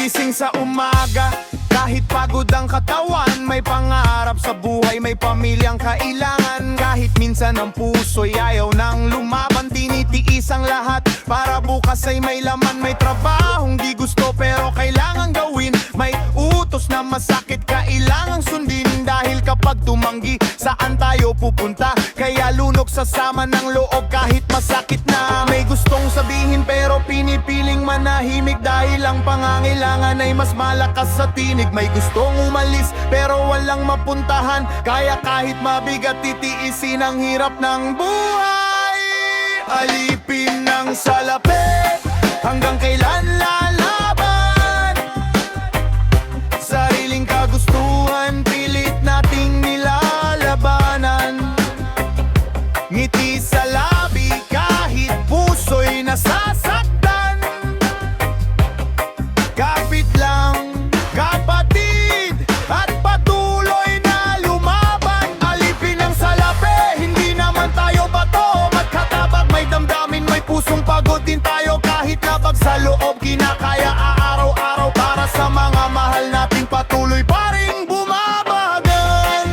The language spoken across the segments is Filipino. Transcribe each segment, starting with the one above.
Gising sa umaga, kahit pagod ang katawan, may pangarap sa buhay, may pamilyang kailangan. Kahit minsan ang puso'y ayaw nang lumaban, tinitiis ang lahat para bukas ay may laman. May trabahong di gusto pero kailangan gawin, may utos na masakit kailangang sundin. Dahil kapag tumanggi, saan tayo pupunta? Kaya lunok sa sama ng loob kahit masakit na. May gustong sabihin pero pinipiling manahimik, dahil ang pangangailangan ay mas malakas sa tinig. May gustong umalis pero walang mapuntahan, kaya kahit mabigat titiisin ang hirap ng buhay. Alipin ng salapi, hanggang kailan lalaban? Sariling kagustuhan, pilit nating nilalabanan. Ngiti sa labi kahit puso'y nasasaktan. Kapit lang kapatid at patuloy na lumaban. Alipin ang salapi, hindi naman tayo bato. Magkatabag, may damdamin, may pusong pagod din tayo. Kahit labag sa loob, kinakaya araw-araw para sa mga mahal nating patuloy pa ring bumabagan.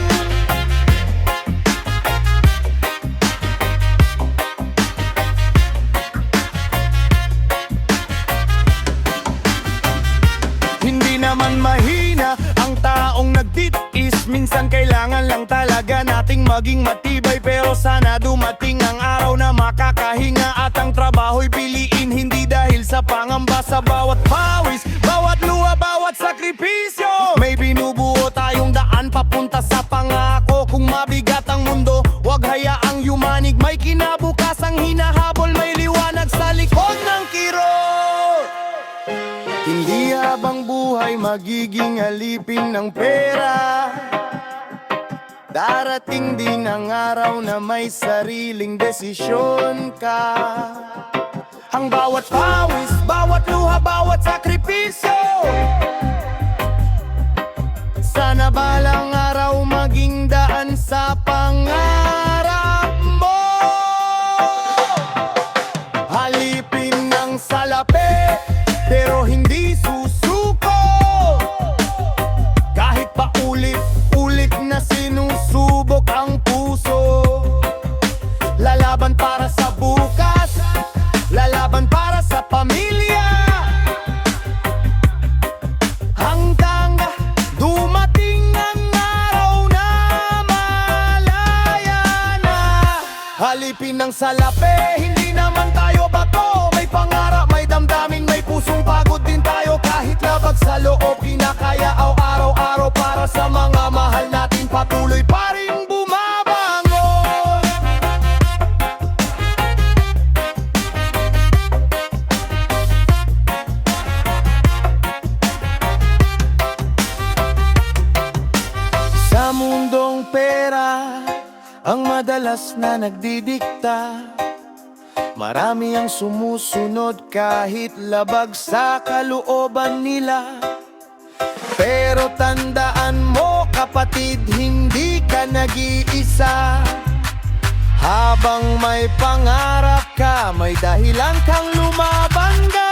Hindi naman mahina ang taong nagtitiis, minsan kailangan lang talaga nating maging matibay. Pero sana dumating ang araw na makakahinga at ang trabaho'y piliin, hindi dahil sa pangamba. Sa bawat pawis, bawat luha, bawat sakripisyo, may binubuo tayong daan papunta sa pangako. Kung mabigat ang mundo, wag hayaang yumanig. May kinabukasang hinahabol, may liwanag sa likod ng kirot. Hindi habang buhay magiging alipin ng pera. Darating din ang araw na may sariling desisyon ka. Ang bawat pawis, bawat luha, bawat sakripisyo, sana balang araw maging daan sa pangarap mo. Halipin ng salapi pero hindi susuko. Kahit paulit-ulit na sinusubok ang puso, lalaban para sa bukas, lalaban para sa pamilya. Hanggang dumating ang araw na malaya na. Halipin ng salapi, hindi naman tayo bato. May pangarap, may damdamin, may pusong pagod din tayo. Kahit labag sa loob, kinakaya araw-araw para sa mga mahal natin patuloy pa rin bumabangon. Sa mundong pera ang madalas na nagdidikta, marami ang sumusunod kahit labag sa kalooban nila. Pero tandaan mo kapatid, hindi ka nag-iisa. Habang may pangarap ka, may dahilan kang lumaban ka.